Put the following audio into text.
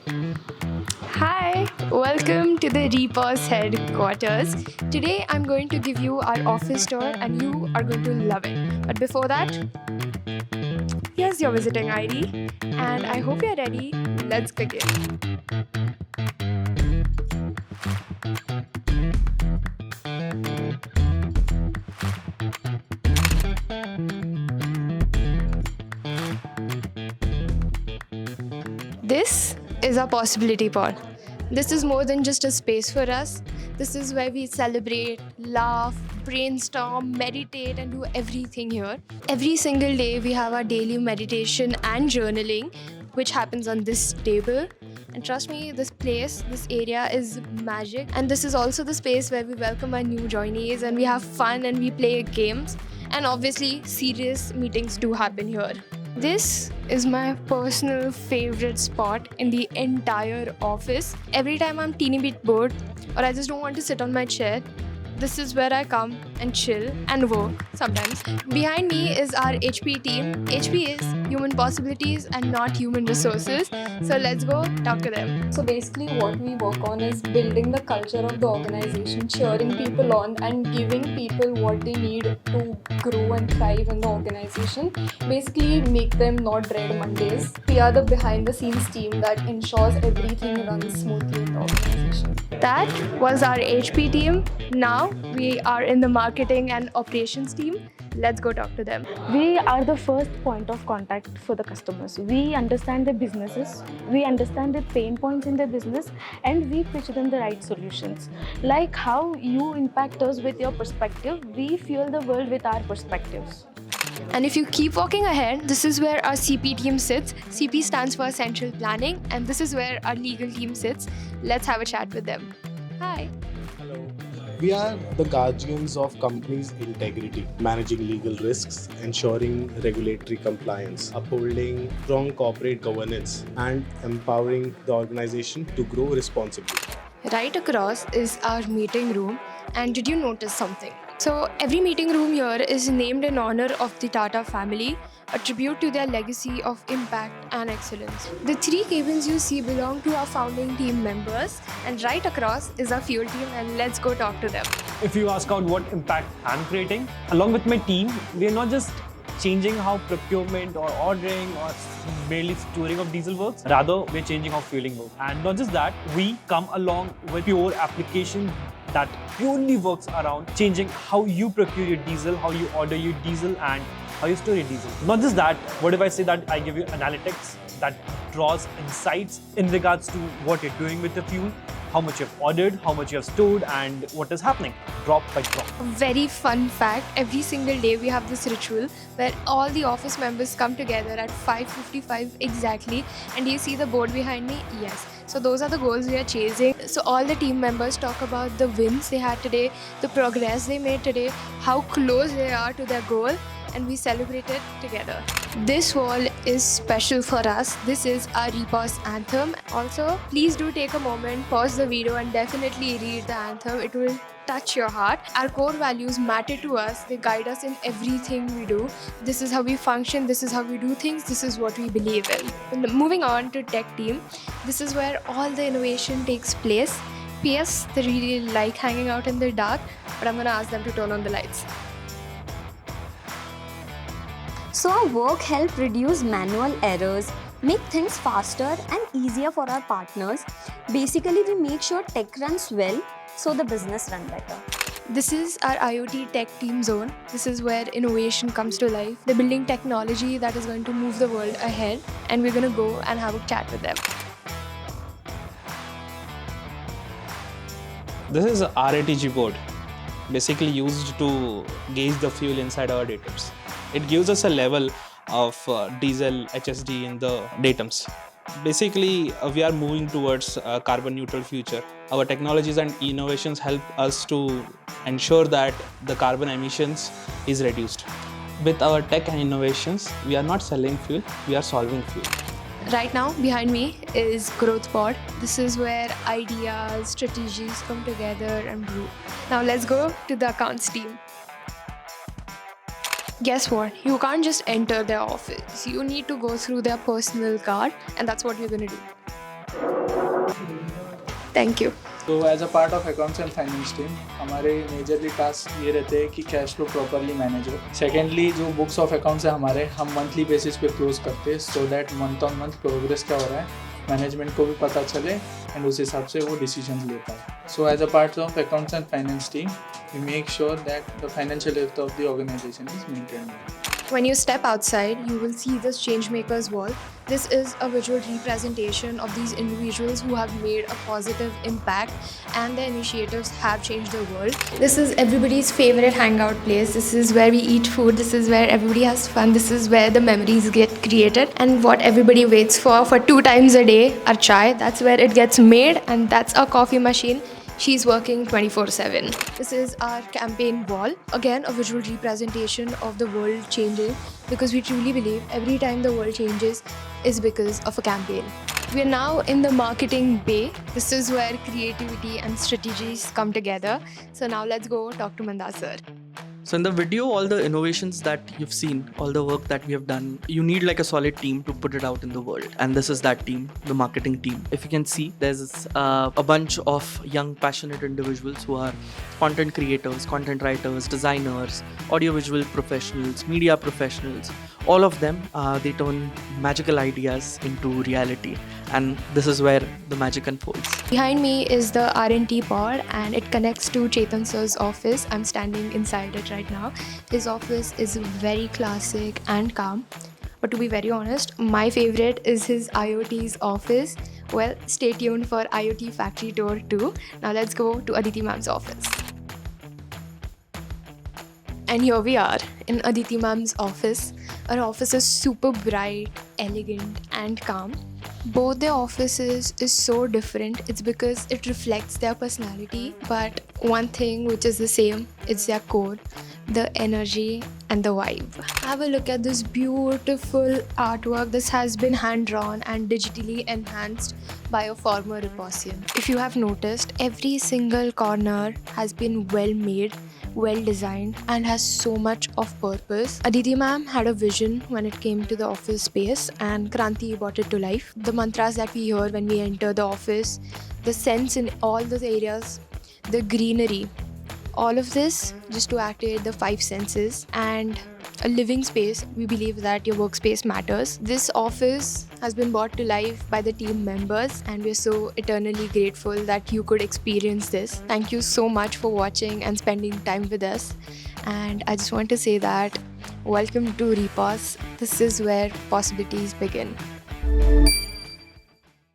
Hi, welcome to the Repos Headquarters. Today I'm going to give you our office tour and you are going to love it. But before that, here's your visiting ID and I hope you're ready. Let's begin. This is our possibility pod. This is more than just a space for us. This is where we celebrate, laugh, brainstorm, meditate, and do everything here. Every single day, we have our daily meditation and journaling, which happens on this table. And trust me, this place, this area is magic. And this is also the space where we welcome our new joinees and we have fun and we play games. And obviously, serious meetings do happen here. This is my personal favorite spot in the entire office. Every time I'm teeny bit bored or I just don't want to sit on my chair, this is where I come and chill and work sometimes. Behind me is our HP team. HP is human possibilities and not human resources. So let's go talk to them. So basically what we work on is building the culture of the organization, cheering people on and giving people what they need to grow and thrive in the organization. Basically make them not dread Mondays. We are the behind the scenes team that ensures everything runs smoothly in the organization. That was our HP team. Now we are in the marketing and operations team. Let's go talk to them. We are the first point of contact for the customers. We understand their businesses, we understand the pain points in their business, and we pitch them the right solutions. Like how you impact us with your perspective, we fuel the world with our perspectives. And if you keep walking ahead, this is where our CP team sits. CP stands for Central Planning, and this is where our legal team sits. Let's have a chat with them. Hi. We are the guardians of companies' integrity, managing legal risks, ensuring regulatory compliance, upholding strong corporate governance, and empowering the organization to grow responsibly. Right across is our meeting room. And did you notice something? So every meeting room here is named in honor of the Tata family, a tribute to their legacy of impact and excellence. The three cabins you see belong to our founding team members, and right across is our fuel team, and let's go talk to them. If you ask out what impact I'm creating, along with my team, we are not just changing how procurement or ordering or merely storing of diesel works. Rather, we're changing how fueling works. And not just that, we come along with pure application that purely works around changing how you procure your diesel, how you order your diesel, and how you store your diesel. Not just that, what if I say that I give you analytics that draws insights in regards to what you're doing with the fuel, how much you've ordered, how much you have stored, and what is happening, drop by drop. A very fun fact, every single day we have this ritual where all the office members come together at 5:55 exactly. And do you see the board behind me? Yes. So those are the goals we are chasing. So all the team members talk about the wins they had today, the progress they made today, how close they are to their goal, and we celebrate it together. This wall is special for us. This is our Repos anthem. Also, please do take a moment, pause the video, and definitely read the anthem. It will touch your heart. Our core values matter to us. They guide us in everything we do. This is how we function. This is how we do things. This is what we believe in. And moving on to tech team, this is where all the innovation takes place. PS, they really like hanging out in the dark, but I'm gonna ask them to turn on the lights. So our work helps reduce manual errors, make things faster and easier for our partners. Basically, we make sure tech runs well so the business runs better. This is our IoT tech team zone. This is where innovation comes to life. They're building technology that is going to move the world ahead, and we're going to go and have a chat with them. This is a RATG board, basically used to gauge the fuel inside our datums. It gives us a level of diesel, HSD in the datums. Basically, we are moving towards a carbon neutral future. Our technologies and innovations help us to ensure that the carbon emissions is reduced. With our tech and innovations, we are not selling fuel, we are solving fuel. Right now, behind me is Growth Pod. This is where ideas, strategies come together and brew. Now let's go to the accounts team. Guess what? You can't just enter their office. You need to go through their personal card, and that's what we're gonna do. Thank you. तो as a part of accounts and finance team हमारे majorly task ये रहते हैं कि cash flow properly manage हो. Secondly जो books of accounts है हमारे हम मंथली बेसिस पे क्लोज करते हैं so that month on month progress क्या हो रहा है मैनेजमेंट को भी पता चले एंड उस हिसाब से वो डिसीजन ले पाए. So as a part of accounts and finance team we make sure that the financial health of the organisation is maintained. When you step outside, you will see this Changemakers wall. This is a visual representation of these individuals who have made a positive impact and their initiatives have changed the world. This is everybody's favorite hangout place. This is where we eat food. This is where everybody has fun. This is where the memories get created. And what everybody waits for 2 times a day, our chai. That's where it gets made, and that's our coffee machine. She's working 24/7. This is our campaign wall. Again, a visual representation of the world changing, because we truly believe every time the world changes is because of a campaign. We are now in the marketing bay. This is where creativity and strategies come together. So now let's go talk to Mandar sir. So in the video, all the innovations that you've seen, all the work that we have done, you need like a solid team to put it out in the world. And this is that team, the marketing team. If you can see, there's a bunch of young, passionate individuals who are content creators, content writers, designers, audiovisual professionals, media professionals. All of them, they turn magical ideas into reality. And this is where the magic unfolds. Behind me is the R&D pod, and it connects to Chetan sir's office. I'm standing inside it right now. His office is very classic and calm. But to be very honest, my favorite is his IoT's office. Well, stay tuned for IoT Factory Tour 2. Now let's go to Aditi ma'am's office. And here we are in Aditi ma'am's office. Our office is super bright, elegant and calm. Both their offices is so different. It's because it reflects their personality. But one thing which is the same, it's their core, the energy and the vibe. Have a look at this beautiful artwork. This has been hand drawn and digitally enhanced by a former Reposian. If you have noticed, every single corner has been well made, well designed, and has so much of purpose. Aditi ma'am had a vision when it came to the office space, and Kranti brought it to life. The mantras that we hear when we enter the office, the sense in all those areas, the greenery, all of this just to activate the 5 senses and a living space. We believe that your workspace matters. This office has been brought to life by the team members, and we're so eternally grateful that you could experience this. Thank you so much for watching and spending time with us. And I just want to say that welcome to Repos. This is where possibilities begin.